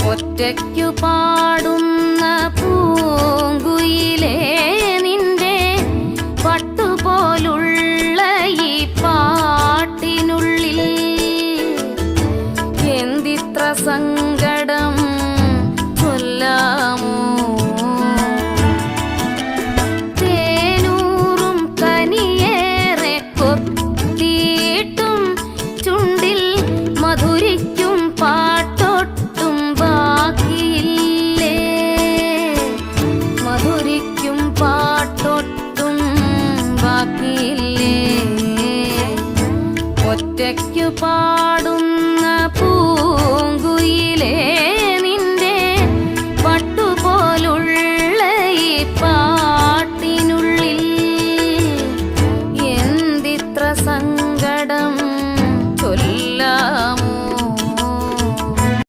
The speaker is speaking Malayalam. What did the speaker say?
ഒറ്റയ്ക്കു പാടുന്ന പൂങ്കുയിലേ നിന്റെ പട്ടുപോലുള്ള ഈ പാട്ടിനുള്ളിൽ എന്തിത്ര സങ്കടം ചൊല്ലാമോ? തേനൂറും കനിയേറെ കൊത്തിയിട്ടും ചുണ്ടിൽ മധുരിക്കും പാട്ടൊട്ടും ബാക്കിയില്ലേ? മധുരിക്കും പാട്ടൊട്ടും ബാക്കിയില്ലേ? ഒറ്റയ്ക്കു